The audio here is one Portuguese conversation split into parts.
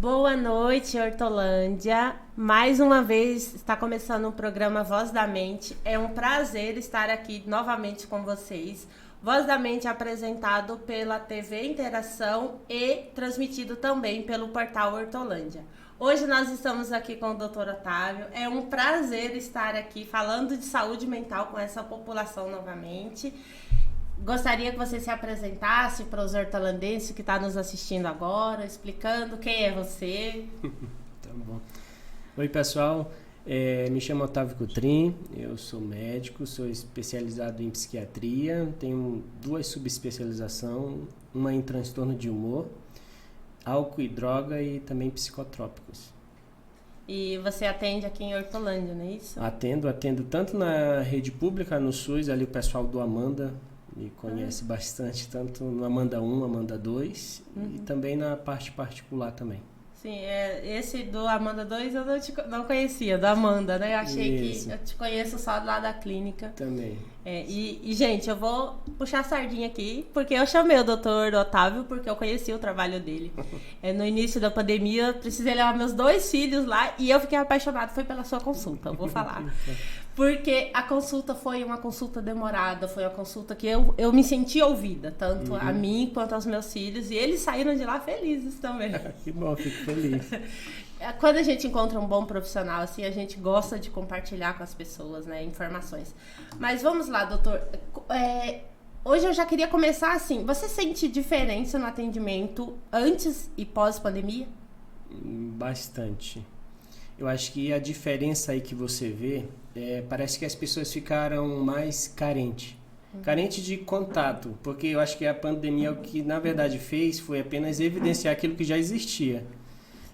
Boa noite, Hortolândia. Mais uma vez está começando o programa Voz da Mente. É um prazer estar aqui novamente com vocês. Voz da Mente é apresentado pela TV Interação e transmitido também pelo portal Hortolândia. Hoje nós estamos aqui com o Dr. Otávio. É um prazer estar aqui falando de saúde mental com essa população novamente. Gostaria que você se apresentasse para os hortolandenses que estão nos assistindo agora, explicando quem é você. Tá bom. Oi, pessoal. Me chamo Otávio Coutrin, eu sou médico, sou especializado em psiquiatria, tenho 2 subespecializações, uma em transtorno de humor, álcool e droga e também psicotrópicos. E você atende aqui em Hortolândia, não é isso? Atendo tanto na rede pública, no SUS, ali o pessoal do Amanda me conhece bastante, tanto no Amanda 1, Amanda 2 e também na parte particular também. Sim, esse do Amanda 2 eu não conhecia, do Amanda, né? Eu achei Isso. que eu te conheço só lá da clínica. Também. Gente, eu vou puxar a sardinha aqui, porque eu chamei o Dr. Otávio, porque eu conheci o trabalho dele. No início da pandemia, eu precisei levar meus 2 filhos lá e eu fiquei apaixonada, foi pela sua consulta, eu vou falar. Porque a consulta foi uma consulta demorada, foi uma consulta que eu me senti ouvida, tanto a mim quanto aos meus filhos, e eles saíram de lá felizes também. Que bom, fico feliz. Quando a gente encontra um bom profissional, assim, a gente gosta de compartilhar com as pessoas, né, informações. Mas vamos lá, doutor. Hoje eu já queria começar assim. Você sente diferença no atendimento antes e pós-pandemia? Bastante. Eu acho que a diferença aí que você vê, parece que as pessoas ficaram mais carentes. Carente de contato, porque eu acho que a pandemia o que na verdade fez foi apenas evidenciar aquilo que já existia.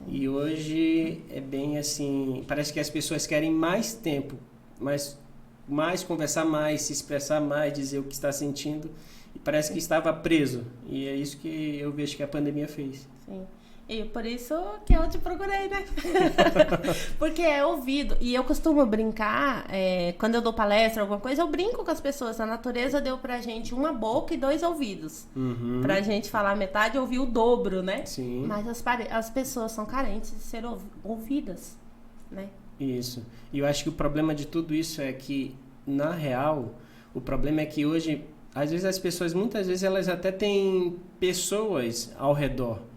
E hoje é bem assim, parece que as pessoas querem mais tempo, mais conversar mais, se expressar mais, dizer o que está sentindo, e parece que estava preso. E é isso que eu vejo que a pandemia fez. Sim. E por isso que eu te procurei, né? Porque é ouvido. E eu costumo brincar, quando eu dou palestra, alguma coisa, eu brinco com as pessoas. A natureza deu pra gente uma boca e 2 ouvidos. Pra gente falar metade e ouvir o dobro, né? Sim. Mas as pessoas são carentes de ser ouvidas, né? Isso. E eu acho que o problema de tudo isso é que, na real, o problema é que hoje, às vezes as pessoas, muitas vezes, elas até têm pessoas ao redor.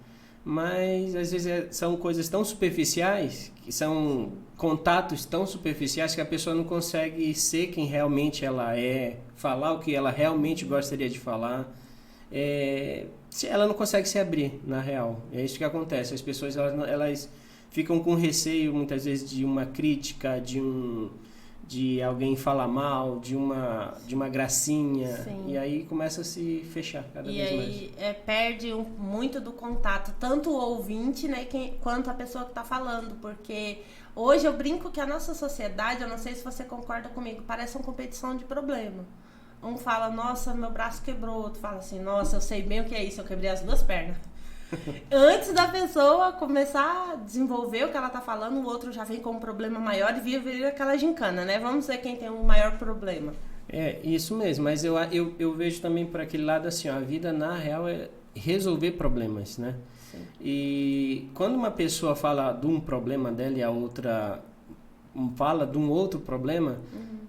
Mas às vezes são coisas tão superficiais, que são contatos tão superficiais que a pessoa não consegue ser quem realmente ela é, falar o que ela realmente gostaria de falar. Ela não consegue se abrir, na real. É isso que acontece. As pessoas elas ficam com receio muitas vezes de uma crítica, de alguém falar mal, de uma gracinha. Sim. E aí começa a se fechar cada vez mais. E aí perde muito do contato, tanto o ouvinte, né, quanto a pessoa que está falando, porque hoje eu brinco que a nossa sociedade, eu não sei se você concorda comigo, parece uma competição de problema. Um fala, nossa, meu braço quebrou, outro fala assim, nossa, eu sei bem o que é isso, eu quebrei as 2 pernas. Antes da pessoa começar a desenvolver o que ela tá falando, o outro já vem com um problema maior e vira aquela gincana, né? Vamos ver quem tem um maior problema. Isso mesmo, mas eu vejo também por aquele lado assim, ó, a vida na real é resolver problemas, né? Sim. E quando uma pessoa fala de um problema dela e a outra fala de um outro problema,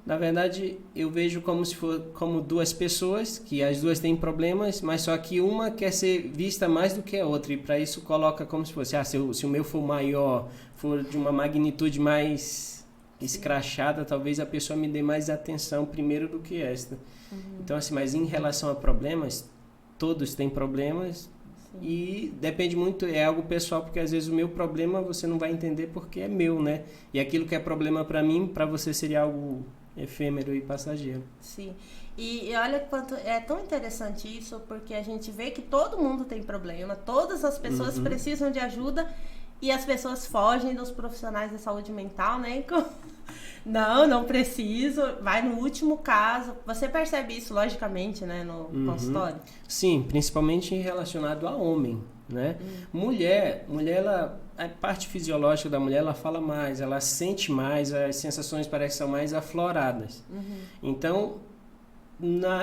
na verdade eu vejo como se for como 2 pessoas, que as 2 têm problemas, mas só que uma quer ser vista mais do que a outra, e para isso coloca como se fosse, se o meu for maior, for de uma magnitude mais escrachada, talvez a pessoa me dê mais atenção primeiro do que esta. Então assim, mas em relação a problemas, todos têm problemas. E depende muito, é algo pessoal, porque às vezes o meu problema você não vai entender porque é meu, né? E aquilo que é problema para mim, para você seria algo efêmero e passageiro. Sim. E olha quanto é tão interessante isso, porque a gente vê que todo mundo tem problema, todas as pessoas precisam de ajuda e as pessoas fogem dos profissionais da saúde mental, né? Não preciso, vai no último caso. Você percebe isso, logicamente, né, no consultório? Sim, principalmente relacionado a homem, né? Mulher, ela, a parte fisiológica da mulher, ela fala mais, ela sente mais, as sensações parecem que são mais afloradas. Então,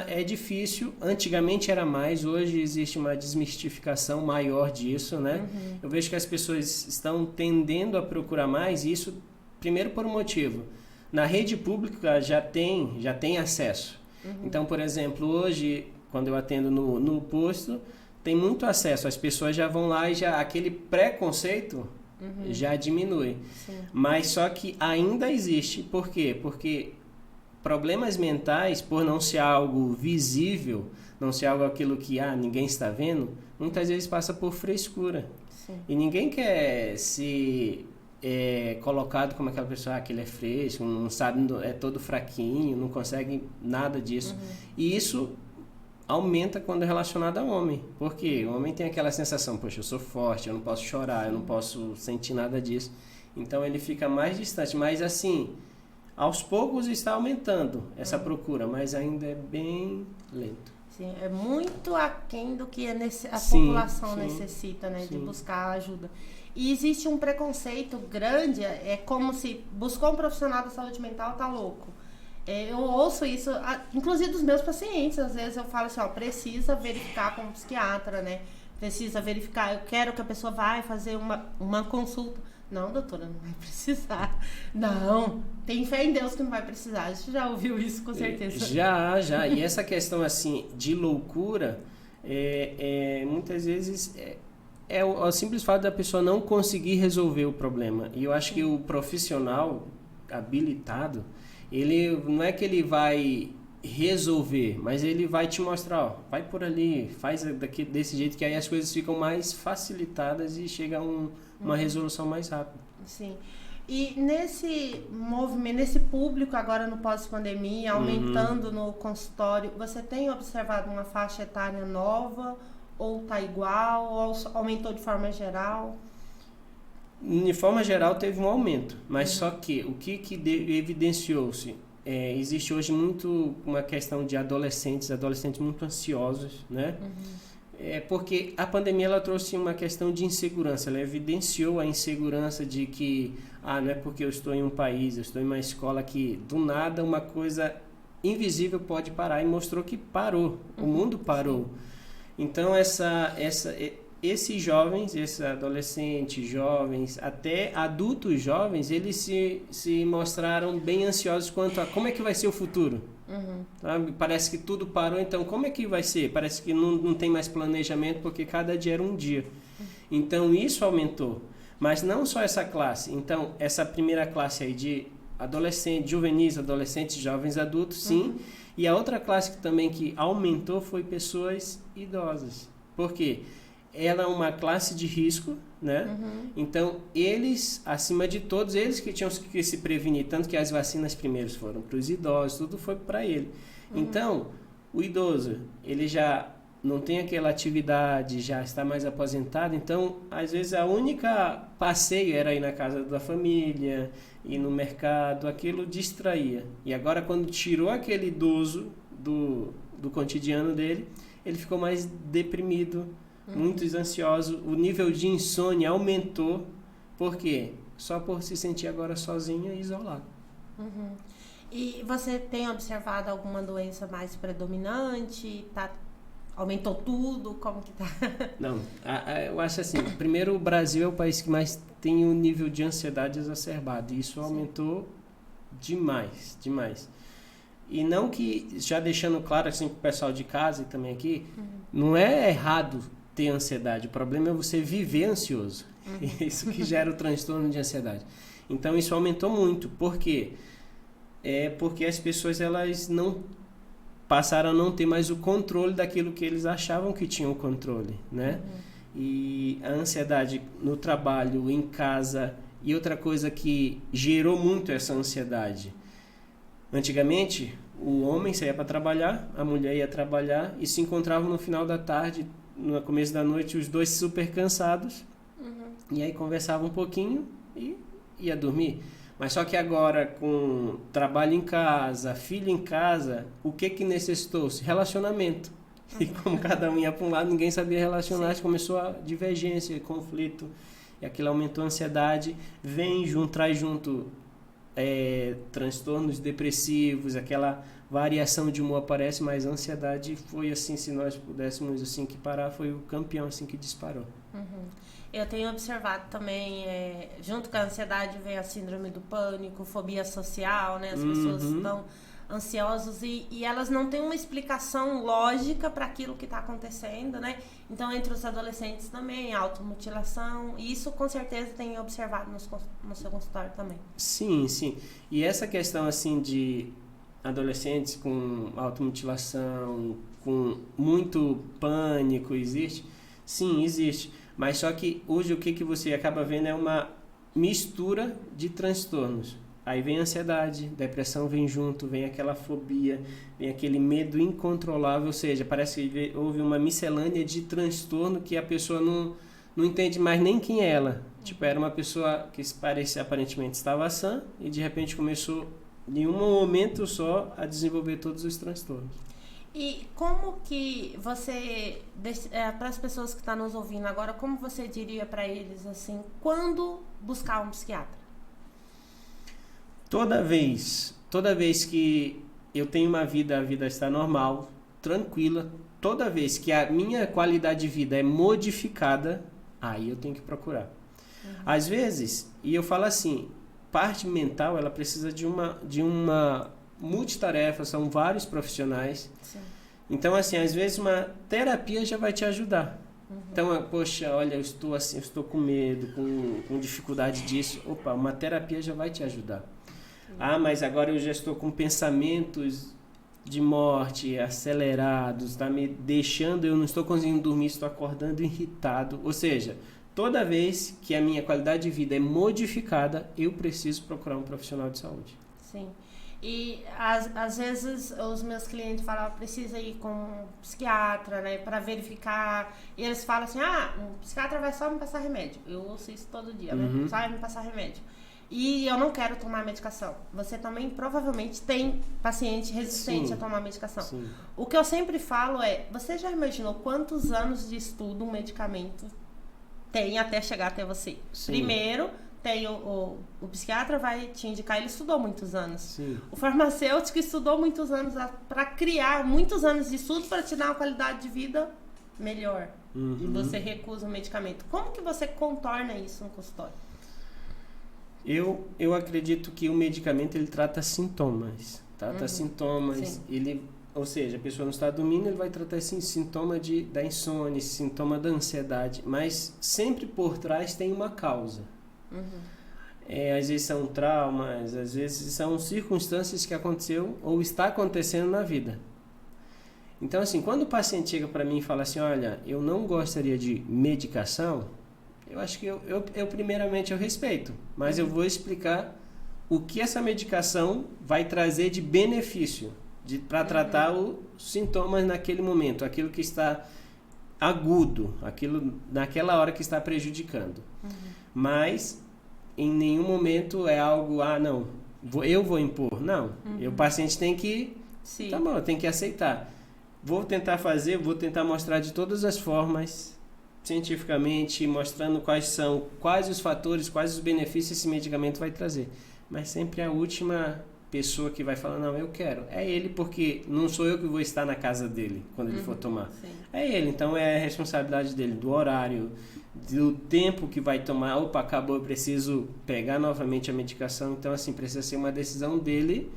É difícil, antigamente era mais, hoje existe uma desmistificação maior disso, né? Eu vejo que as pessoas estão tendendo a procurar mais, e isso, primeiro por um motivo, na rede pública já tem acesso. Então, por exemplo, hoje, quando eu atendo no posto, tem muito acesso, as pessoas já vão lá e já aquele preconceito já diminui. Sim. Mas só que ainda existe, por quê? Porque problemas mentais, por não ser algo visível, não ser algo aquilo que ninguém está vendo, muitas vezes passa por frescura. Sim. E ninguém quer se colocado como aquela pessoa que ele é fresco, não sabe, é todo fraquinho, não consegue nada disso. E isso aumenta quando é relacionado ao homem. Porque o homem tem aquela sensação, poxa, eu sou forte, eu não posso chorar, eu não posso sentir nada disso. Então ele fica mais distante, mas assim, aos poucos está aumentando essa procura, mas ainda é bem lento. Sim, é muito aquém do que a população necessita, né, de buscar ajuda. E existe um preconceito grande, é como se buscou um profissional da saúde mental, tá louco. Eu ouço isso, inclusive dos meus pacientes, às vezes eu falo assim, precisa verificar com um psiquiatra, né? Precisa verificar, eu quero que a pessoa vai fazer uma consulta. Não, doutora, não vai precisar. Não, tem fé em Deus que não vai precisar. Você já ouviu isso, com certeza. Já. E essa questão, assim, de loucura, muitas vezes é o simples fato da pessoa não conseguir resolver o problema. E eu acho que o profissional habilitado, ele não é que ele vai resolver, mas ele vai te mostrar, vai por ali, faz desse jeito, que aí as coisas ficam mais facilitadas e chega a uma resolução mais rápida. Sim. E nesse movimento, nesse público agora no pós-pandemia, aumentando no consultório, você tem observado uma faixa etária nova, ou tá igual, ou aumentou de forma geral? De forma geral teve um aumento, mas só que o que evidenciou-se? Existe hoje muito uma questão de adolescentes muito ansiosos, né? Porque a pandemia ela trouxe uma questão de insegurança, ela evidenciou a insegurança de que não é porque eu estou em um país, eu estou em uma escola que do nada uma coisa invisível pode parar, e mostrou que parou, o mundo parou. Então esses jovens, esses adolescentes, jovens, até adultos jovens, eles se mostraram bem ansiosos quanto a como é que vai ser o futuro. Sabe? Parece que tudo parou, então como é que vai ser? Parece que não tem mais planejamento, porque cada dia era um dia. Então isso aumentou. Mas não só essa classe. Então essa primeira classe aí de adolescentes, juvenis, adolescentes, jovens, adultos, sim. E a outra classe também que aumentou foi pessoas idosas. Por quê? Ela é uma classe de risco, né? Então, eles, acima de todos, eles que tinham que se prevenir, tanto que as vacinas primeiros foram para os idosos, tudo foi para ele. Então, o idoso, ele já não tem aquela atividade, já está mais aposentado, então, às vezes, a única passeio era ir na casa da família, ir no mercado, aquilo distraía. E agora, quando tirou aquele idoso do cotidiano dele, ele ficou mais deprimido, muito ansioso, o nível de insônia aumentou. Por quê? Só por se sentir agora sozinho e isolado. E você tem observado alguma doença mais predominante? Aumentou tudo? Como que tá? Não, eu acho assim, primeiro o Brasil é o país que mais tem um nível de ansiedade exacerbado, e isso aumentou demais. E não que, já deixando claro assim pro pessoal de casa e também aqui, não é errado ter ansiedade, o problema é você viver ansioso. Isso que gera o transtorno de ansiedade. Então isso aumentou muito. Por quê? Porque as pessoas elas não passaram a não ter mais o controle daquilo que eles achavam que tinham controle, né? E a ansiedade no trabalho, em casa, e outra coisa que gerou muito essa ansiedade. Antigamente, o homem saía para trabalhar, a mulher ia trabalhar e se encontravam no final da tarde, no começo da noite, os dois super cansados, e aí conversavam um pouquinho e ia dormir. Mas só que agora, com trabalho em casa, filho em casa, o que necessitou-se? Relacionamento. E como cada um ia para um lado, ninguém sabia relacionar, começou a divergência, conflito, e aquilo aumentou a ansiedade, traz junto transtornos depressivos, aquela variação de humor aparece, mas a ansiedade foi assim, se nós pudéssemos assim que parar, foi o campeão assim que disparou. Eu tenho observado também, junto com a ansiedade vem a síndrome do pânico, fobia social, né? As pessoas estão ansiosas e elas não têm uma explicação lógica para aquilo que está acontecendo, né? Então, entre os adolescentes também, automutilação, e isso com certeza tem observado no seu consultório também. Sim, sim. E essa questão assim de adolescentes com automutilação, com muito pânico, existe? Sim, existe. Mas só que hoje o que você acaba vendo é uma mistura de transtornos. Aí vem a ansiedade, depressão vem junto, vem aquela fobia, vem aquele medo incontrolável, ou seja, parece que houve uma miscelânea de transtorno que a pessoa não entende mais nem quem é ela. Tipo, era uma pessoa que parecia aparentemente estava sã e de repente começou, em um momento só, a desenvolver todos os transtornos. E como que você, para as pessoas que estão nos ouvindo agora, como você diria para eles assim, quando buscar um psiquiatra? Toda vez que eu tenho uma vida, a vida está normal, tranquila, toda vez que a minha qualidade de vida é modificada, aí eu tenho que procurar. Às vezes, e eu falo assim, parte mental, ela precisa de uma multitarefa, são vários profissionais. Sim. Então, assim, às vezes uma terapia já vai te ajudar. Então, poxa, olha, eu estou assim, eu estou com medo, com dificuldade disso. Opa, uma terapia já vai te ajudar. Ah, mas agora eu já estou com pensamentos de morte acelerados, está me deixando, eu não estou conseguindo dormir, estou acordando irritado. Ou seja, toda vez que a minha qualidade de vida é modificada, eu preciso procurar um profissional de saúde. Sim. E às vezes os meus clientes falam, precisa ir com um psiquiatra, né, para verificar. E eles falam assim, um psiquiatra vai só me passar remédio. Eu ouço isso todo dia, né? Só vai me passar remédio. E eu não quero tomar medicação. Você também provavelmente tem paciente resistente a tomar medicação. Sim. O que eu sempre falo é, você já imaginou quantos anos de estudo um medicamento tem até chegar até você? Sim. Primeiro, tem o psiquiatra vai te indicar, ele estudou muitos anos. Sim. O farmacêutico estudou muitos anos para criar muitos anos de estudo para te dar uma qualidade de vida melhor. E você recusa o medicamento. Como que você contorna isso no consultório? Eu acredito que o medicamento ele trata sintomas. Sintomas, ou seja, a pessoa não está dormindo, ele vai tratar esse sintoma da insônia, esse sintoma da ansiedade, mas sempre por trás tem uma causa. Às vezes são traumas, às vezes são circunstâncias que aconteceu ou está acontecendo na vida. Então, assim, quando o paciente chega para mim e fala assim, olha, eu não gostaria de medicação, eu acho que eu primeiramente eu respeito, mas eu vou explicar o que essa medicação vai trazer de benefício para tratar os sintomas naquele momento, aquilo que está agudo, aquilo naquela hora que está prejudicando. Mas em nenhum momento é algo, não, eu vou impor. Não, o paciente tem que, tá bom, tem que aceitar. Vou tentar mostrar de todas as formas, cientificamente, mostrando quais os fatores, quais os benefícios esse medicamento vai trazer. Mas sempre a última pessoa que vai falar, não, eu quero. É ele, porque não sou eu que vou estar na casa dele quando ele for tomar. Sim. É ele, então é a responsabilidade dele, do horário, do tempo que vai tomar. Opa, acabou, eu preciso pegar novamente a medicação. Então, assim, precisa ser uma decisão dele.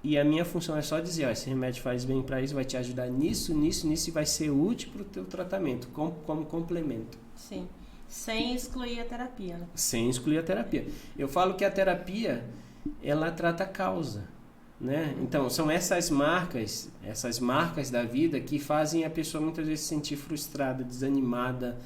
E a minha função é só dizer, esse remédio faz bem para isso, vai te ajudar nisso e vai ser útil para o teu tratamento, como complemento. Sim, sem excluir a terapia, né? Sem excluir a terapia. Eu falo que a terapia, ela trata a causa, né? Então, são essas marcas da vida que fazem a pessoa muitas vezes se sentir frustrada, desanimada,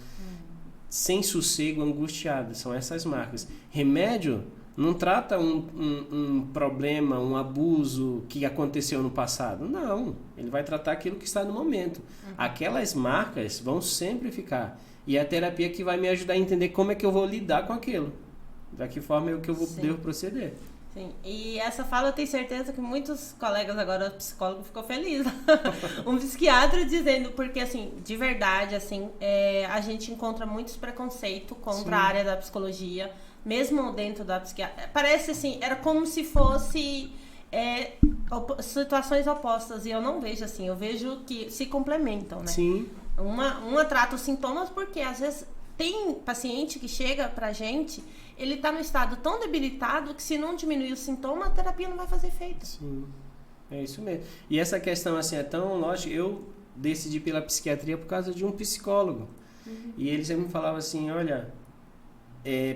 sem sossego, angustiada. São essas marcas. Remédio não trata um problema, um abuso que aconteceu no passado. Não, ele vai tratar aquilo que está no momento. Aquelas marcas vão sempre ficar. E é a terapia que vai me ajudar a entender como é que eu vou lidar com aquilo. Da que forma é que eu devo proceder. Sim, e essa fala eu tenho certeza que muitos colegas agora, psicólogo, ficou feliz. Um psiquiatra dizendo, porque assim, de verdade, assim, a gente encontra muitos preconceitos contra a área da psicologia, mesmo dentro da psiquiatria. Parece assim, era como se fosse situações opostas, e eu não vejo assim, eu vejo que se complementam, né? Sim. Uma trata os sintomas, porque às vezes tem paciente que chega pra gente, ele tá no estado tão debilitado que se não diminuir o sintoma, a terapia não vai fazer efeito. Sim, é isso mesmo. E essa questão assim é tão lógica, eu decidi pela psiquiatria por causa de um psicólogo. E ele sempre me falava assim, olha,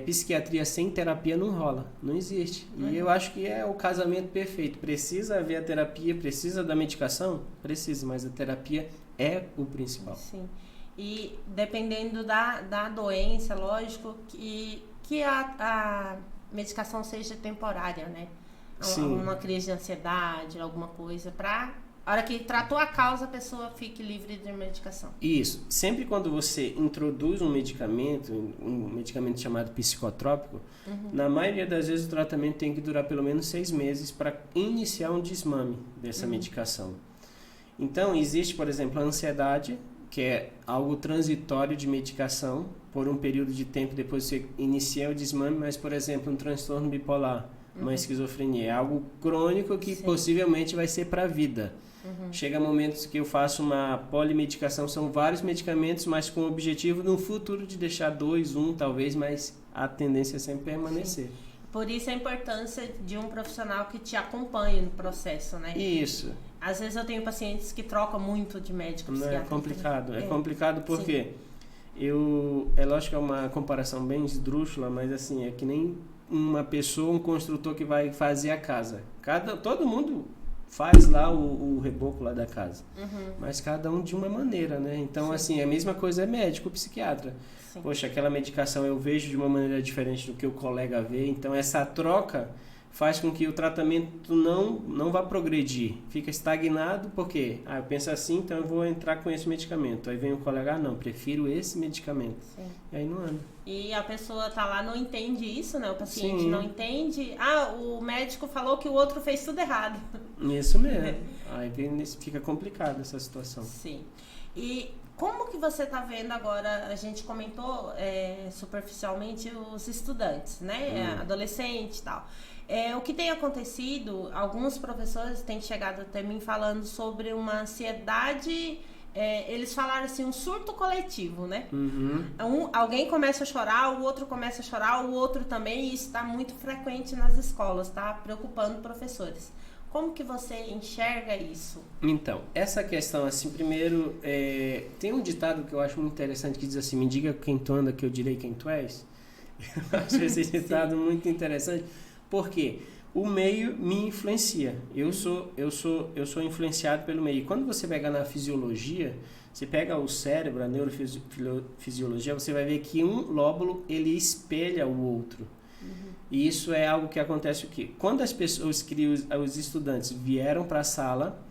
psiquiatria sem terapia não rola, não existe. E eu acho que é o casamento perfeito. Precisa haver a terapia, precisa da medicação? Precisa, mas a terapia é o principal. Sim. E dependendo da doença, lógico, que a medicação seja temporária, né? Sim. Uma crise de ansiedade, alguma coisa, pra a hora que tratou a causa, a pessoa fique livre de medicação. Isso. Sempre quando você introduz um medicamento chamado psicotrópico, na maioria das vezes o tratamento tem que durar pelo menos 6 meses para iniciar um desmame dessa medicação. Então, existe, por exemplo, a ansiedade, que é algo transitório de medicação por um período de tempo depois você inicia o desmame, mas, por exemplo, um transtorno bipolar, uma esquizofrenia, é algo crônico que possivelmente vai ser para a vida. Chega momentos que eu faço uma polimedicação, são vários medicamentos, mas com o objetivo no futuro de deixar 2, 1 talvez, mas a tendência é sempre permanecer. Sim. Por isso a importância de um profissional que te acompanhe no processo, né? Isso. Às vezes eu tenho pacientes que trocam muito de médico psiquiatra. É complicado. É complicado porque é lógico que é uma comparação bem esdrúxula, mas assim, é que nem uma pessoa, um construtor que vai fazer a casa. Todo mundo faz lá o reboco lá da casa, mas cada um de uma maneira, né? Então, assim, a mesma coisa é médico, psiquiatra. Sim. Poxa, aquela medicação eu vejo de uma maneira diferente do que o colega vê, então essa troca faz com que o tratamento não vá progredir, fica estagnado, porque eu penso assim, então eu vou entrar com esse medicamento. Aí vem o colega, não, prefiro esse medicamento. Sim. E aí não anda. E a pessoa tá lá, não entende isso, né? O paciente não entende. O médico falou que o outro fez tudo errado. Isso mesmo. Aí fica complicado essa situação. Sim. E como que você tá vendo agora, a gente comentou superficialmente os estudantes, né? Adolescente e tal. O que tem acontecido, alguns professores têm chegado até mim falando sobre uma ansiedade, eles falaram assim, um surto coletivo, né? Alguém começa a chorar, o outro começa a chorar, o outro também, e isso está muito frequente nas escolas, tá preocupando professores. Como que você enxerga isso? Então, essa questão, assim, primeiro, tem um ditado que eu acho muito interessante que diz assim, me diga quem tu anda que eu direi quem tu és. Eu acho esse ditado muito interessante. Porque o meio me influencia. Eu sou influenciado pelo meio. E quando você pega na fisiologia, você pega o cérebro, a neurofisiologia, você vai ver que um lóbulo ele espelha o outro. E isso é algo que acontece o quê? Quando as pessoas, os estudantes vieram para a sala,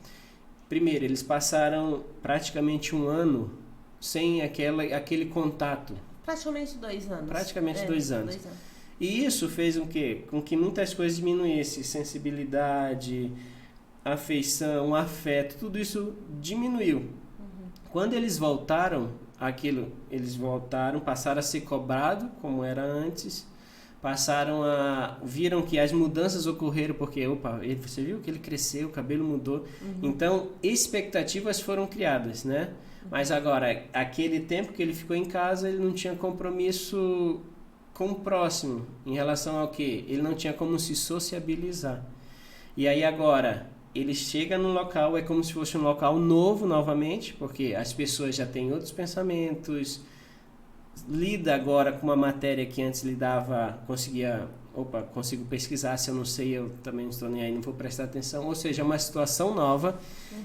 primeiro, eles passaram praticamente 1 ano sem aquele contato. Praticamente 2 anos. Praticamente 2 anos. 2 anos. E isso fez o quê? Com que muitas coisas diminuíssem, sensibilidade, afeição, afeto, tudo isso diminuiu. Quando eles voltaram, passaram a ser cobrado como era antes, viram que as mudanças ocorreram porque, você viu que ele cresceu, o cabelo mudou. Então, expectativas foram criadas, né? Mas agora, aquele tempo que ele ficou em casa, ele não tinha compromisso com o próximo, em relação ao quê? Ele não tinha como se sociabilizar. E aí agora, ele chega num local, é como se fosse um local novo novamente, porque as pessoas já têm outros pensamentos, lida agora com uma matéria que antes lidava, consigo pesquisar, se eu não sei, eu também não estou nem aí, não vou prestar atenção, ou seja, é uma situação nova,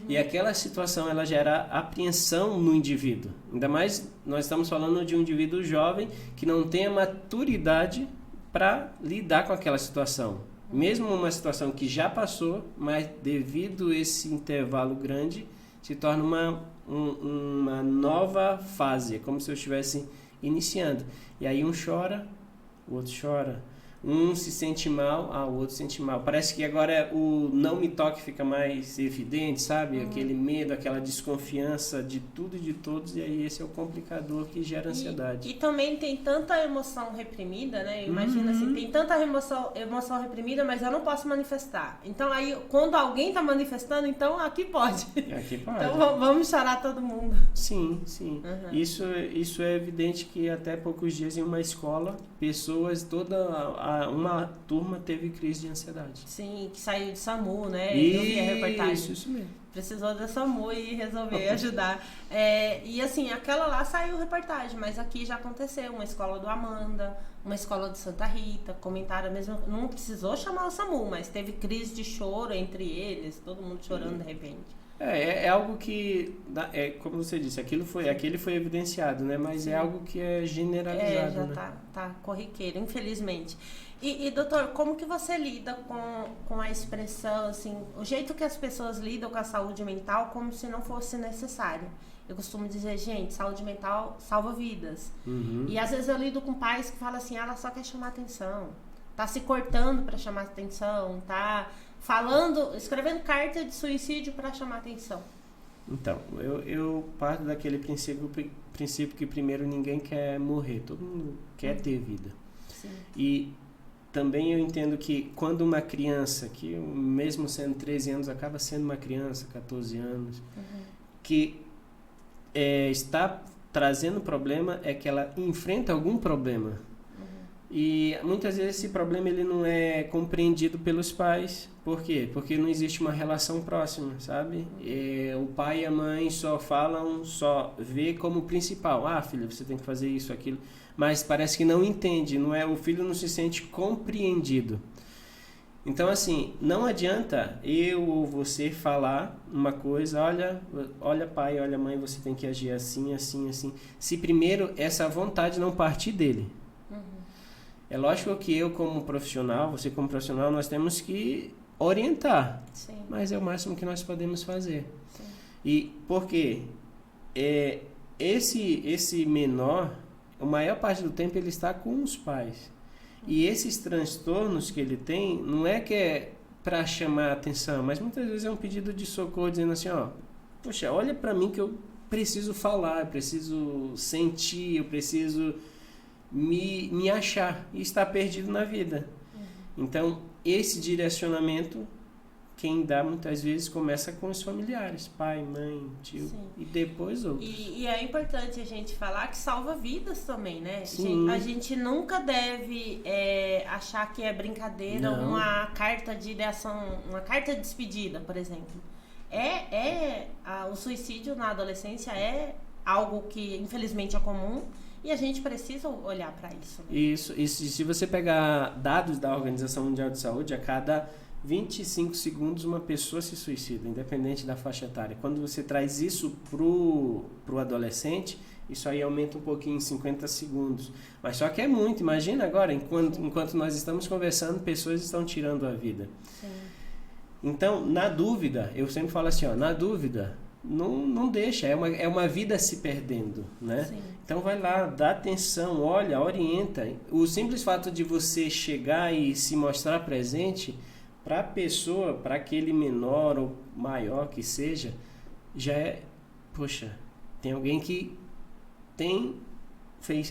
e aquela situação ela gera apreensão no indivíduo. Ainda mais, nós estamos falando de um indivíduo jovem que não tem a maturidade para lidar com aquela situação. Mesmo uma situação que já passou, mas devido a esse intervalo grande, se torna uma nova fase, é como se eu estivesse iniciando. E aí um chora, o outro chora, Um se sente mal, o outro se sente mal. Parece que agora o não me toque fica mais evidente, sabe? Aquele medo, aquela desconfiança de tudo e de todos, e aí esse é o complicador que gera ansiedade. E também tem tanta emoção reprimida, né? Imagina assim, tem tanta emoção reprimida, mas eu não posso manifestar. Então aí, quando alguém tá manifestando, então aqui pode. Aqui pode. Então vamos chorar todo mundo. Sim. Isso é evidente que até poucos dias em uma escola, pessoas, uma turma teve crise de ansiedade. Sim, que saiu de SAMU, né? Eu vi a reportagem. Isso mesmo. Precisou da SAMU e resolver ajudar. E assim, aquela lá saiu reportagem, mas aqui já aconteceu. Uma escola do Amanda, uma escola de Santa Rita, comentaram mesmo. Não precisou chamar o SAMU, mas teve crise de choro entre eles, todo mundo chorando de repente. É algo que, como você disse, aquele foi evidenciado, né? Mas Sim. é algo que é generalizado, Já né? tá corriqueiro, infelizmente. E doutor, como que você lida com a expressão, assim, o jeito que as pessoas lidam com a saúde mental como se não fosse necessário? Eu costumo dizer, gente, saúde mental salva vidas. E às vezes eu lido com pais que falam assim, ela só quer chamar atenção. Tá se cortando para chamar atenção, tá escrevendo carta de suicídio para chamar atenção. Então, eu parto daquele princípio que primeiro ninguém quer morrer, todo mundo quer ter vida. Sim. E também eu entendo que quando uma criança, que mesmo sendo 13 anos, acaba sendo uma criança, 14 anos, que está trazendo problema, é que ela enfrenta algum problema. E muitas vezes esse problema ele não é compreendido pelos pais. Por quê? Porque não existe uma relação próxima, sabe? O pai e a mãe só vê como principal. Filho, você tem que fazer isso, aquilo. Mas parece que não entende, o filho não se sente compreendido. Então, assim, não adianta eu ou você falar uma coisa, olha pai, olha mãe, você tem que agir assim, assim, assim. Se primeiro essa vontade não partir dele. É lógico que eu como profissional, você como profissional, nós temos que orientar. Sim. Mas é o máximo que nós podemos fazer. Sim. E por quê? Esse menor, a maior parte do tempo ele está com os pais. E esses transtornos que ele tem, não é que é para chamar a atenção, mas muitas vezes é um pedido de socorro, dizendo assim, poxa, olha para mim que eu preciso falar, eu preciso sentir, eu preciso me achar e estar perdido na vida. Então, esse direcionamento, quem dá muitas vezes começa com os familiares, pai, mãe, tio. Sim. E depois outros. E é importante a gente falar que salva vidas também, né? Sim. A gente nunca deve achar que é brincadeira uma carta de ideação, uma carta de despedida, por exemplo. O suicídio na adolescência é algo que infelizmente é comum. E a gente precisa olhar para isso. Né? Isso. E se você pegar dados da Organização Mundial de Saúde, a cada 25 segundos uma pessoa se suicida, independente da faixa etária. Quando você traz isso pro adolescente, isso aí aumenta um pouquinho em 50 segundos. Mas só que é muito. Imagina agora, enquanto nós estamos conversando, pessoas estão tirando a vida. Sim. Então, na dúvida, eu sempre falo assim, na dúvida, não deixa, é uma vida se perdendo, né? Sim. Então vai lá, dá atenção, olha, orienta. O simples fato de você chegar e se mostrar presente para a pessoa, para aquele menor ou maior que seja, já poxa, tem alguém que tem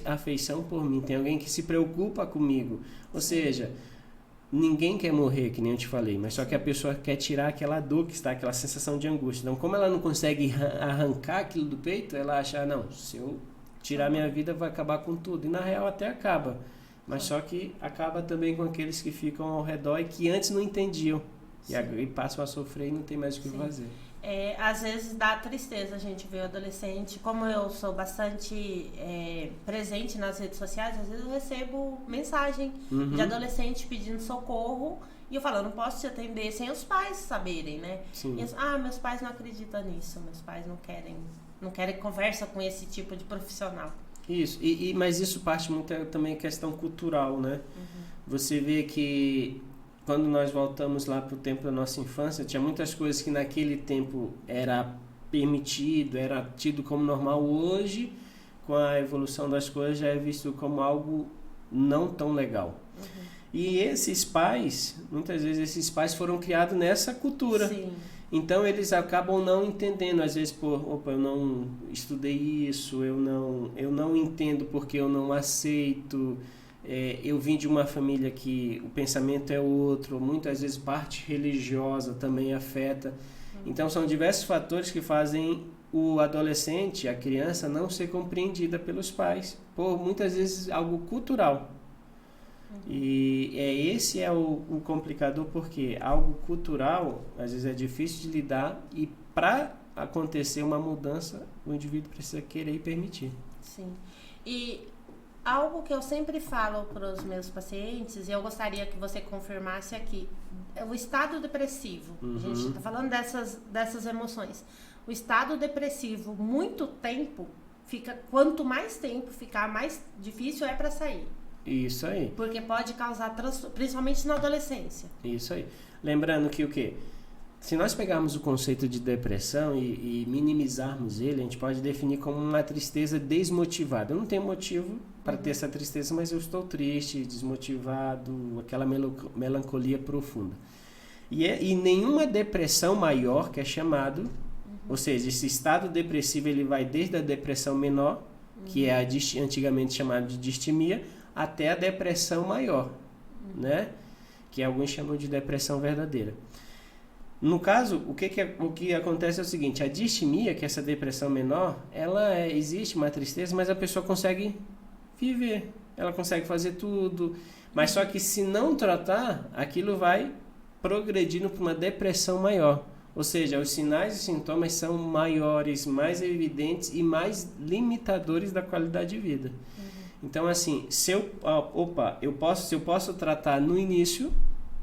afeição por mim, tem alguém que se preocupa comigo. Ou seja, ninguém quer morrer, que nem eu te falei, mas só que a pessoa quer tirar aquela dor que está, aquela sensação de angústia. Então, como ela não consegue arrancar aquilo do peito, ela acha, não, se eu tirar minha vida vai acabar com tudo. E na real até acaba, mas só que acaba também com aqueles que ficam ao redor e que antes não entendiam. E passam a sofrer e não tem mais o que fazer. Às vezes dá tristeza a gente ver o adolescente. Como eu sou bastante presente nas redes sociais, às vezes eu recebo mensagem de adolescente pedindo socorro e eu falo, eu não posso te atender sem os pais saberem, né? Sim. E meus pais não acreditam nisso, meus pais não querem conversa com esse tipo de profissional. Isso, mas isso parte muito também questão cultural, né? Você vê que quando nós voltamos lá para o tempo da nossa infância, tinha muitas coisas que naquele tempo era permitido, era tido como normal. Hoje, com a evolução das coisas, já é visto como algo não tão legal. E esses pais, muitas vezes esses pais foram criados nessa cultura. Sim. Então eles acabam não entendendo, às vezes, opa, eu não estudei isso, eu não entendo porque eu não aceito, eu vim de uma família que o pensamento é outro, muitas vezes parte religiosa também afeta. Então são diversos fatores que fazem o adolescente, a criança, não ser compreendida pelos pais, por muitas vezes algo cultural. E esse é o complicador, porque algo cultural às vezes é difícil de lidar, e para acontecer uma mudança o indivíduo precisa querer e permitir. Sim. E algo que eu sempre falo para os meus pacientes, e eu gostaria que você confirmasse aqui, é o estado depressivo. A gente está falando dessas emoções. O estado depressivo, muito tempo, quanto mais tempo ficar, mais difícil é para sair. Isso aí. Porque pode causar transtorno, principalmente na adolescência. Isso aí. Lembrando que o quê? Se nós pegarmos o conceito de depressão e minimizarmos ele, a gente pode definir como uma tristeza desmotivada. Eu não tenho motivo para ter essa tristeza, mas eu estou triste, desmotivado, aquela melancolia profunda. E nenhuma depressão maior, que é chamado, ou seja, esse estado depressivo ele vai desde a depressão menor, que é antigamente chamada de distimia, até a depressão maior, né? Que alguns chamam de depressão verdadeira. No caso, o que acontece é o seguinte: a distimia, que é essa depressão menor, existe uma tristeza, mas a pessoa consegue viver, ela consegue fazer tudo, mas só que se não tratar, aquilo vai progredindo para uma depressão maior. Ou seja, os sinais e sintomas são maiores, mais evidentes e mais limitadores da qualidade de vida. Então, assim, se eu posso tratar no início,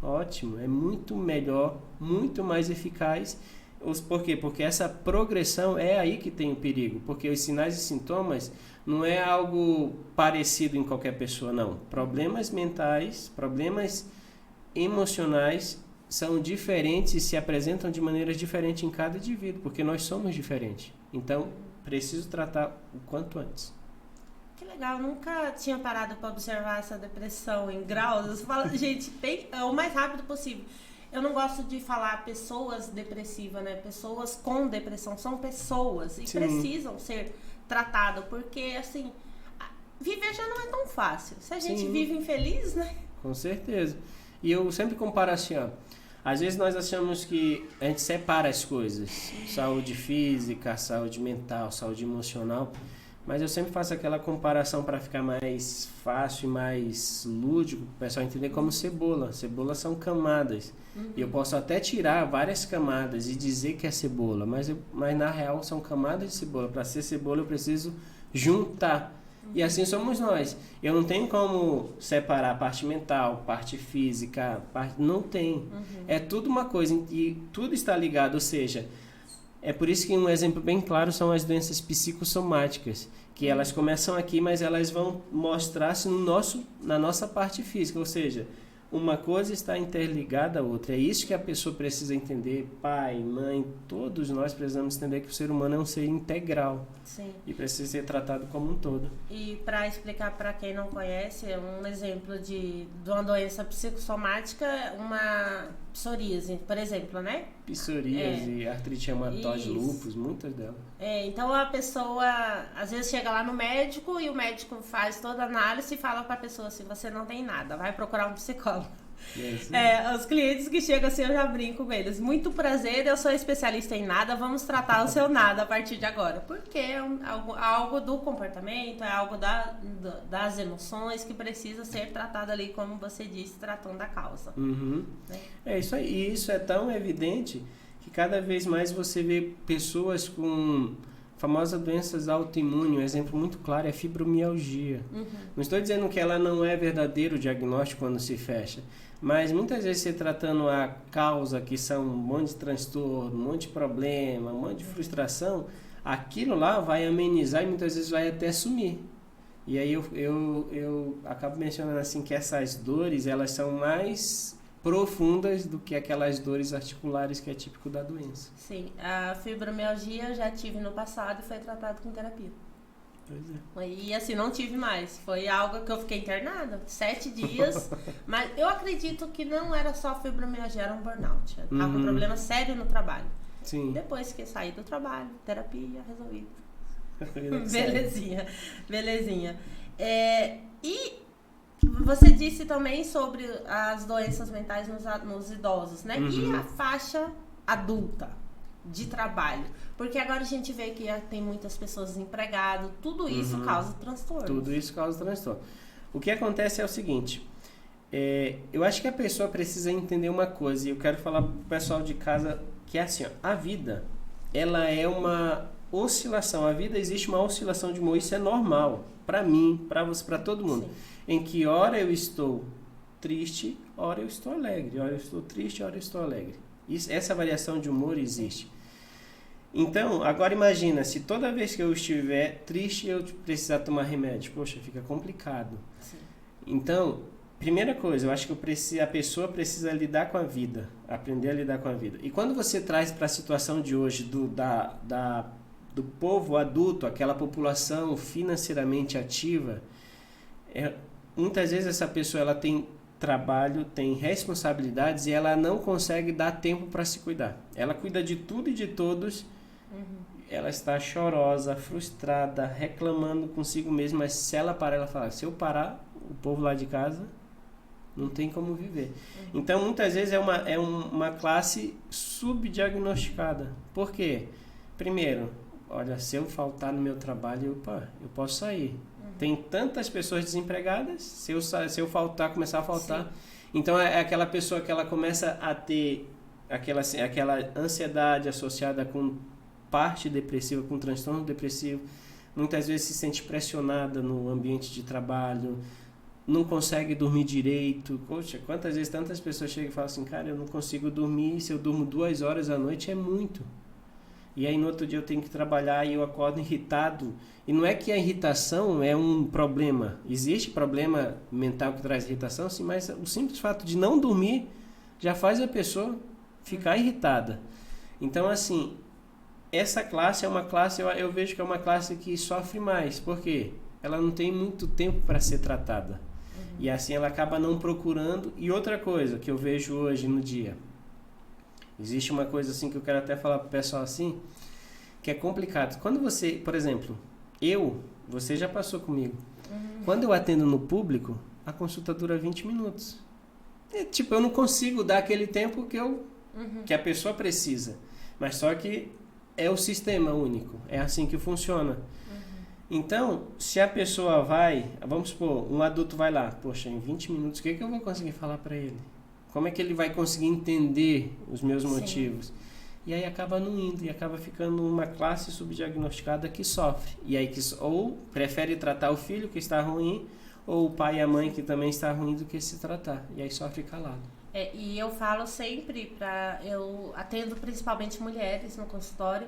ótimo, é muito melhor, muito mais eficaz. Por quê? Porque essa progressão é aí que tem o perigo, porque os sinais e sintomas não é algo parecido em qualquer pessoa, não. Problemas mentais, problemas emocionais são diferentes e se apresentam de maneiras diferentes em cada indivíduo, porque nós somos diferentes. Então, preciso tratar o quanto antes. Que legal, nunca tinha parado para observar essa depressão em graus. Eu falo, gente, o mais rápido possível. Eu não gosto de falar pessoas depressivas, né? Pessoas com depressão são pessoas e Sim. precisam ser tratadas, porque assim, viver já não é tão fácil. Se a gente Sim. vive infeliz, né? Com certeza. E eu sempre comparo assim, ó. Às vezes nós achamos que a gente separa as coisas. Saúde física, saúde mental, saúde emocional. Mas eu sempre faço aquela comparação para ficar mais fácil e mais lúdico, para o pessoal entender, como cebola. Cebolas são camadas. E eu posso até tirar várias camadas e dizer que é cebola, mas na real são camadas de cebola. Para ser cebola eu preciso juntar. E assim somos nós. Eu não tenho como separar a parte mental, parte física, não tem. É tudo uma coisa e tudo está ligado, ou seja, é por isso que um exemplo bem claro são as doenças psicossomáticas, que elas começam aqui, mas elas vão mostrar-se na nossa parte física, ou seja, uma coisa está interligada à outra. É isso que a pessoa precisa entender, pai, mãe, todos nós precisamos entender que o ser humano é um ser integral. Sim. E precisa ser tratado como um todo. E para explicar para quem não conhece, um exemplo de uma doença psicossomática, uma psoríase, por exemplo, né? Psoríase, artrite reumatoide, lúpus, muitas delas. Então a pessoa às vezes chega lá no médico e o médico faz toda a análise e fala para a pessoa assim: você não tem nada, vai procurar um psicólogo. Os clientes que chegam assim, eu já brinco com eles: muito prazer, eu sou especialista em nada, vamos tratar o seu nada a partir de agora. Porque é algo do comportamento, é algo das emoções que precisa ser tratado ali, como você disse, tratando a causa. Né? É isso aí. E isso é tão evidente que cada vez mais você vê pessoas com famosas doenças autoimunes. Um exemplo muito claro é a fibromialgia. Não estou dizendo que ela não é verdadeiro diagnóstico quando se fecha, mas muitas vezes você tratando a causa, que são um monte de transtorno, um monte de problema, um monte de frustração, aquilo lá vai amenizar e muitas vezes vai até sumir. E aí eu acabo mencionando assim que essas dores, elas são mais profundas do que aquelas dores articulares que é típico da doença. Sim, a fibromialgia eu já tive no passado e foi tratado com terapia. Pois é. E assim, não tive mais. Foi algo que eu fiquei internada 7 dias. Mas eu acredito que não era só fibromialgia, era um burnout. Eu tava com um problema sério no trabalho. Sim. Depois que saí do trabalho, terapia, resolvido. Belezinha. E você disse também sobre as doenças mentais nos idosos, né? E a faixa adulta de trabalho? Porque agora a gente vê que tem muitas pessoas desempregadas, tudo isso causa transtorno. Tudo isso causa transtorno. O que acontece é o seguinte, eu acho que a pessoa precisa entender uma coisa, e eu quero falar pro pessoal de casa que é assim, ó, a vida, ela é uma oscilação, a vida existe uma oscilação de humor, isso é normal, para mim, para você, para todo mundo. Sim. Em que hora eu estou triste, hora eu estou alegre, hora eu estou triste, hora eu estou alegre. Essa variação de humor existe. Então, agora imagina, se toda vez que eu estiver triste eu precisar tomar remédio, poxa, fica complicado. Sim. Então, primeira coisa, eu acho que a pessoa precisa lidar com a vida, aprender a lidar com a vida. E quando você traz para a situação de hoje do povo adulto, aquela população financeiramente ativa, muitas vezes essa pessoa ela tem trabalho, tem responsabilidades e ela não consegue dar tempo para se cuidar. Ela cuida de tudo e de todos, ela está chorosa, frustrada, reclamando consigo mesma, mas se ela parar, ela fala, se eu parar, o povo lá de casa não tem como viver. Então, muitas vezes é uma classe subdiagnosticada. Por quê? Primeiro, olha, se eu faltar no meu trabalho, eu posso sair. Tem tantas pessoas desempregadas, se eu faltar, começar a faltar. Sim. Então, é aquela pessoa que ela começa a ter aquela ansiedade associada com parte depressiva, com transtorno depressivo. Muitas vezes se sente pressionada no ambiente de trabalho, não consegue dormir direito. Poxa, quantas vezes tantas pessoas chegam e falam assim, cara, eu não consigo dormir, se eu durmo 2 horas à noite é muito. E aí no outro dia eu tenho que trabalhar e eu acordo irritado. E não é que a irritação é um problema. Existe problema mental que traz irritação, sim, mas o simples fato de não dormir já faz a pessoa ficar irritada. Então, assim, essa classe é uma classe, eu vejo que é uma classe que sofre mais. Por quê? Ela não tem muito tempo para ser tratada. E assim ela acaba não procurando. E outra coisa que eu vejo hoje no dia, existe uma coisa assim que eu quero até falar pro pessoal assim, que é complicado. Quando você, por exemplo, você já passou comigo. Quando eu atendo no público, a consulta dura 20 minutos. Eu não consigo dar aquele tempo que a pessoa precisa. Mas só que é o sistema único. É assim que funciona. Então, se a pessoa vai, vamos supor, um adulto vai lá, poxa, em 20 minutos, o que eu vou conseguir falar para ele? Como é que ele vai conseguir entender os meus motivos? E aí acaba não indo, e acaba ficando uma classe subdiagnosticada que sofre. E aí ou prefere tratar o filho que está ruim, ou o pai e a mãe que também está ruim do que se tratar. E aí sofre calado. E eu falo sempre, eu atendo principalmente mulheres no consultório,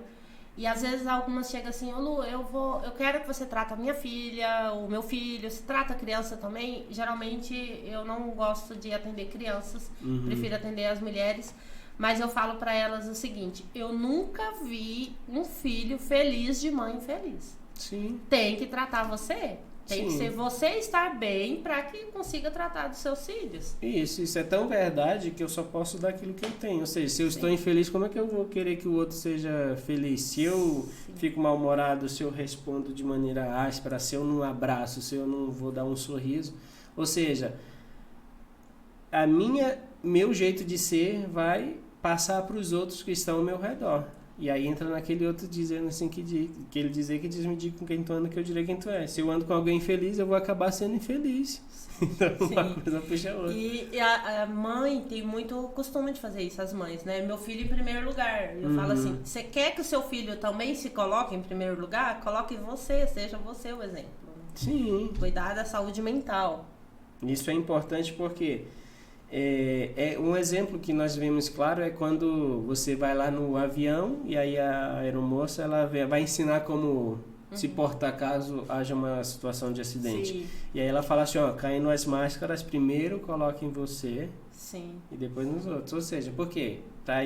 e às vezes algumas chegam assim, ô Lu, eu quero que você trate a minha filha, o meu filho, se trata a criança também. Geralmente eu não gosto de atender crianças, prefiro atender as mulheres, mas eu falo para elas o seguinte, eu nunca vi um filho feliz de mãe infeliz. Sim. Tem que tratar você. Tem que ser você estar bem para que consiga tratar dos seus filhos. Isso é tão verdade que eu só posso dar aquilo que eu tenho. Ou seja, se eu estou infeliz, como é que eu vou querer que o outro seja feliz? Se eu fico mal-humorado, se eu respondo de maneira áspera, se eu não abraço, se eu não vou dar um sorriso. Ou seja, meu jeito de ser vai passar para os outros que estão ao meu redor. E aí entra naquele outro dizendo assim que ele dizer que diz me diga com quem tu anda que eu direi quem tu é. Se eu ando com alguém infeliz, eu vou acabar sendo infeliz. Então uma coisa puxa a outra. E a mãe tem muito costume de fazer isso, as mães, né? Meu filho em primeiro lugar. Eu falo assim, você quer que o seu filho também se coloque em primeiro lugar? Coloque você, seja você o exemplo. Sim. Cuidar da saúde mental. Isso é importante porque... um exemplo que nós vemos claro é quando você vai lá no avião e aí a aeromoça ela vai ensinar como se portar caso haja uma situação de acidente. Sim. E aí ela fala assim, caindo as máscaras, primeiro coloque em você. Sim. E depois nos outros. Ou seja, por quê? Para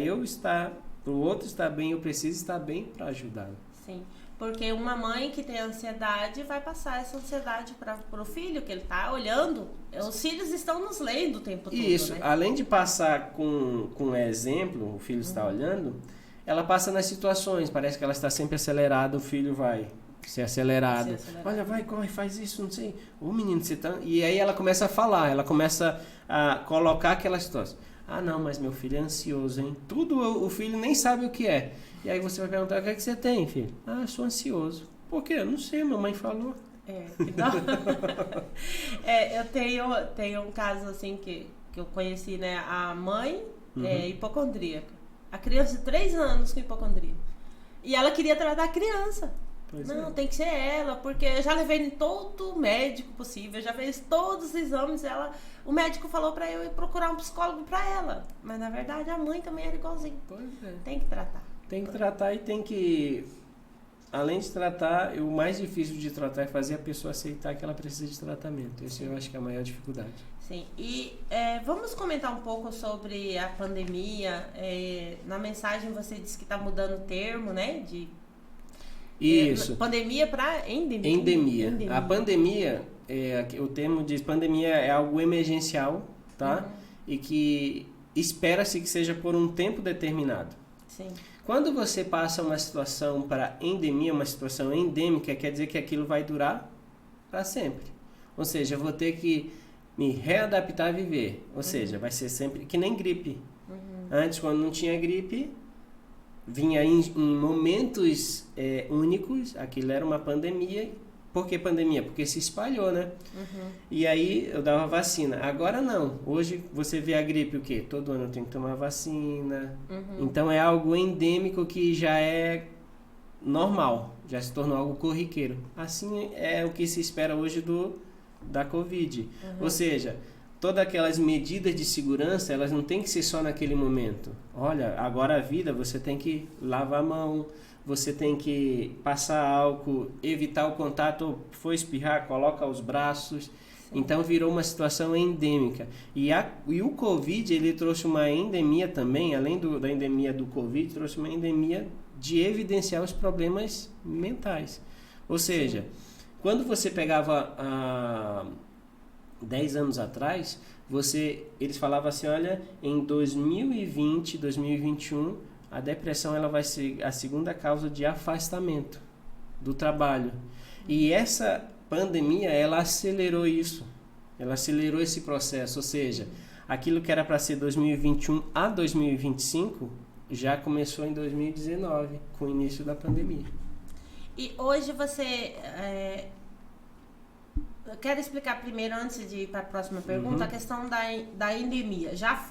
o outro estar bem, eu preciso estar bem para ajudá-lo. Sim, porque uma mãe que tem ansiedade vai passar essa ansiedade para o filho, que ele está olhando. Os filhos estão nos lendo o tempo todo, Isso, né? além de passar com exemplo, o filho está olhando, ela passa nas situações, parece que ela está sempre acelerada, o filho vai ser acelerado. Olha, vai, corre, faz isso, não sei. O menino, você tá... E aí ela começa a falar, ela começa a colocar aquela situação. Ah, não, mas meu filho é ansioso, hein? Tudo o filho nem sabe o que é. E aí você vai perguntar, o que é que você tem, filho? Ah, eu sou ansioso. Por quê? Não sei, mamãe falou. Então, eu tenho um caso assim que eu conheci, né? A mãe é hipocondríaca. A criança de 3 anos com hipocondria. E ela queria tratar a criança. Tem que ser ela, porque eu já levei em todo médico possível, já fez todos os exames, o médico falou pra eu ir procurar um psicólogo pra ela. Mas na verdade a mãe também era igualzinha. Tem que tratar. Tem que tratar e tem que... Além de tratar, o mais difícil de tratar é fazer a pessoa aceitar que ela precisa de tratamento. Esse eu acho que é a maior dificuldade. Sim, e vamos comentar um pouco sobre a pandemia. Na mensagem você disse que está mudando o termo, né? Isso. Pandemia para endemia. Endemia. A pandemia, o termo diz pandemia é algo emergencial, tá? E que espera-se que seja por um tempo determinado. Sim. Quando você passa uma situação para endemia, uma situação endêmica, quer dizer que aquilo vai durar para sempre. Ou seja, eu vou ter que me readaptar a viver. Ou seja, vai ser sempre que nem gripe. Antes, quando não tinha gripe, vinha em momentos únicos, aquilo era uma pandemia. Por que pandemia? Porque se espalhou, né? E aí eu dava vacina. Agora não. Hoje você vê a gripe o quê? Todo ano eu tenho que tomar vacina. Então é algo endêmico que já é normal. Já se tornou algo corriqueiro. Assim é o que se espera hoje da Covid. Ou seja, todas aquelas medidas de segurança, elas não tem que ser só naquele momento. Olha, agora a vida você tem que lavar a mão, você tem que passar álcool, evitar o contato, foi espirrar, coloca os braços. Sim. Então virou uma situação endêmica. E o Covid, ele trouxe uma endemia também, além da endemia do Covid, trouxe uma endemia de evidenciar os problemas mentais. Ou seja, quando você pegava 10 anos atrás, eles falavam assim, olha, em 2020, 2021, a depressão ela vai ser a segunda causa de afastamento do trabalho. E essa pandemia, ela acelerou isso. Ela acelerou esse processo. Ou seja, aquilo que era para ser 2021 a 2025, já começou em 2019, com o início da pandemia. E hoje você... Eu quero explicar primeiro, antes de ir para a próxima pergunta, a questão da endemia. Já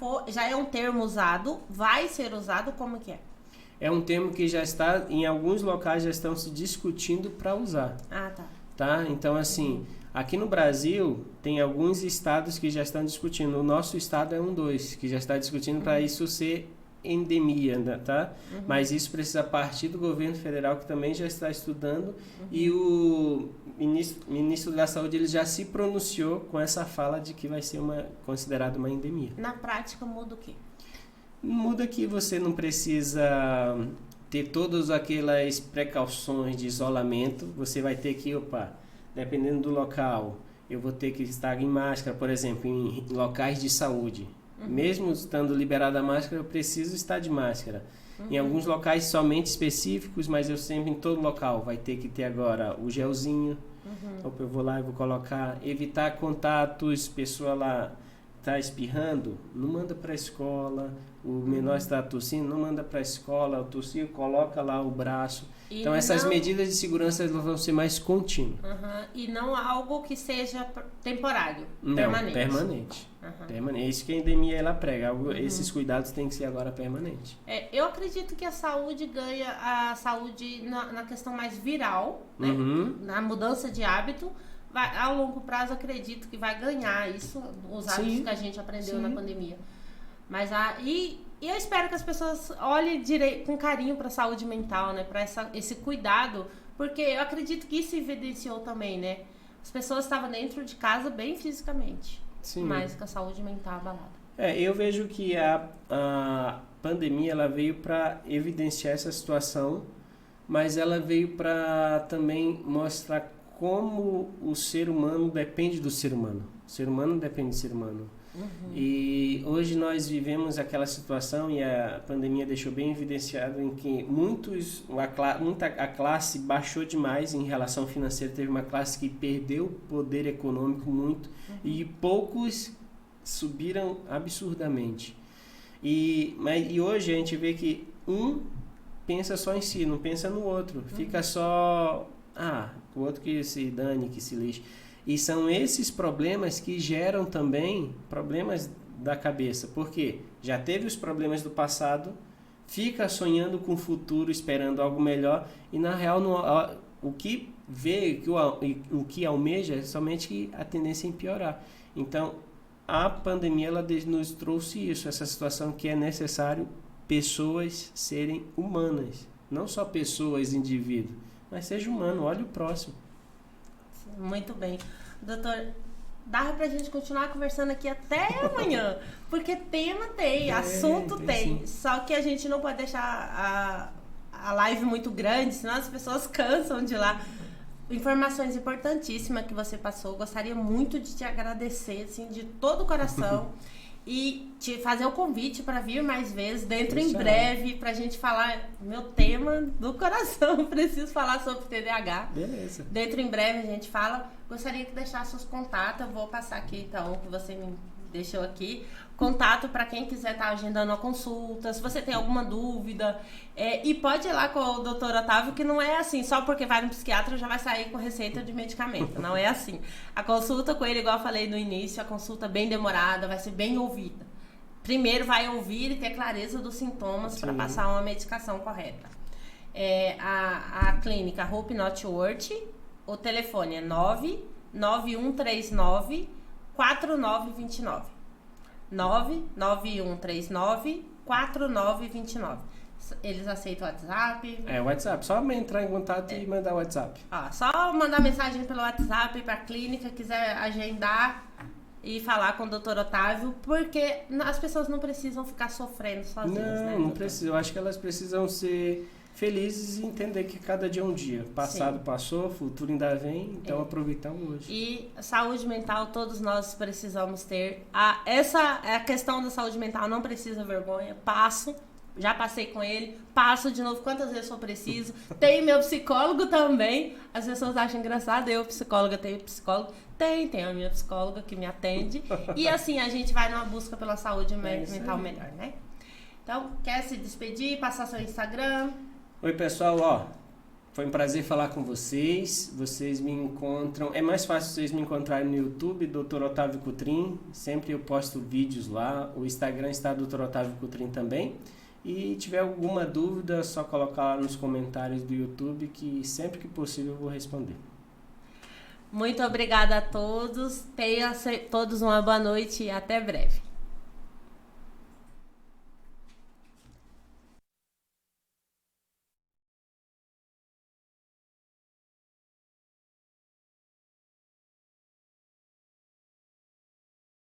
é um termo usado? Vai ser usado? Como que é? É um termo que já está, em alguns locais já estão se discutindo para usar. Ah, tá. Então, assim, aqui no Brasil, tem alguns estados que já estão discutindo. O nosso estado é que já está discutindo para isso ser endemia, tá? Mas isso precisa partir do governo federal, que também já está estudando, e o ministro da Saúde ele já se pronunciou com essa fala de que vai ser considerado uma endemia. Na prática muda o quê? Muda que você não precisa ter todas aquelas precauções de isolamento. Você vai ter que, dependendo do local, eu vou ter que estar em máscara, por exemplo, em locais de saúde. Mesmo estando liberada a máscara, eu preciso estar de máscara. Em alguns locais somente específicos, mas eu sempre em todo local vai ter que ter agora o gelzinho. Eu vou lá e vou colocar, evitar contatos, pessoa lá está espirrando, não manda para a escola. O menor está tossindo, não manda para a escola. O tossiu, coloca lá o braço. Então essas medidas de segurança vão ser mais contínuas. E não algo que seja temporário, não, permanente. Permanente. É isso que a endemia ela prega. Esses cuidados têm que ser agora permanentes. Eu acredito que a saúde ganha na questão mais viral, né? Na mudança de hábito. A longo prazo acredito que vai ganhar isso, os hábitos que a gente aprendeu na pandemia. Mas e eu espero que as pessoas olhem com carinho para a saúde mental, né? Para esse cuidado, porque eu acredito que isso evidenciou também, né? As pessoas estavam dentro de casa bem fisicamente, mas com a saúde mental abalada. Eu vejo que a pandemia ela veio para evidenciar essa situação mas ela veio para também mostrar como o ser humano depende do ser humano. O ser humano depende do ser humano. E hoje nós vivemos aquela situação, e a pandemia deixou bem evidenciado, em que a classe baixou demais em relação financeira. Teve uma classe que perdeu poder econômico muito, e poucos subiram absurdamente. E hoje a gente vê que um pensa só em si, não pensa no outro. Fica só, o outro que se dane, que se lixe. E são esses problemas que geram também problemas da cabeça. Porque já teve os problemas do passado, fica sonhando com o futuro, esperando algo melhor, e na real o que vê, o que almeja é somente a tendência em piorar. Então, a pandemia ela nos trouxe isso, essa situação que é necessário pessoas serem humanas. Não só pessoas, indivíduos, mas seja humano, olhe o próximo. Muito bem. Doutor, dá pra gente continuar conversando aqui até amanhã, porque tema tem, assunto tem. Só que a gente não pode deixar a live muito grande, senão as pessoas cansam de lá. Informações importantíssimas que você passou. Gostaria muito de te agradecer, assim, de todo o coração. E te fazer o convite para vir mais vezes, em breve, pra gente falar meu tema do coração. Preciso falar sobre TDAH. Beleza. Em breve a gente fala. Gostaria que deixasse seus contatos. Eu vou passar aqui, então, que você me deixou aqui. Contato para quem quiser estar agendando a consulta. Se você tem alguma dúvida. E pode ir lá com o Dr. Otávio, que não é assim, só porque vai no psiquiatra já vai sair com receita de medicamento. Não é assim. A consulta com ele, igual eu falei no início, a consulta bem demorada, vai ser bem ouvida. Primeiro vai ouvir e ter clareza dos sintomas para passar uma medicação correta. A clínica Hope Not Worth, o telefone é 99139 4929. 99139 4929. Eles aceitam o WhatsApp? O WhatsApp. Só entrar em contato e mandar o WhatsApp. Só mandar mensagem pelo WhatsApp para a clínica, quiser agendar e falar com o Dr. Otávio, porque as pessoas não precisam ficar sofrendo sozinhas, Não precisam. Eu acho que elas precisam ser felizes e entender que cada dia é um dia. Passado passou, futuro ainda vem, então aproveitar hoje. E saúde mental todos nós precisamos ter. A questão da saúde mental não precisa vergonha. Já passei com ele, passo de novo quantas vezes for preciso. Tem meu psicólogo também. As pessoas acham engraçado, eu psicóloga, tenho psicólogo. Tem a minha psicóloga que me atende. E assim, a gente vai numa busca pela saúde mental melhor, né? Então, quer se despedir, passar seu Instagram? Oi, pessoal, foi um prazer falar com vocês. Vocês me encontram... É mais fácil vocês me encontrarem no YouTube, Dr. Otávio Coutrin. Sempre eu posto vídeos lá. O Instagram está Dr. Otávio Coutrin também. E tiver alguma dúvida, é só colocar lá nos comentários do YouTube, que sempre que possível eu vou responder. Muito obrigada a todos. Tenham todos uma boa noite e até breve.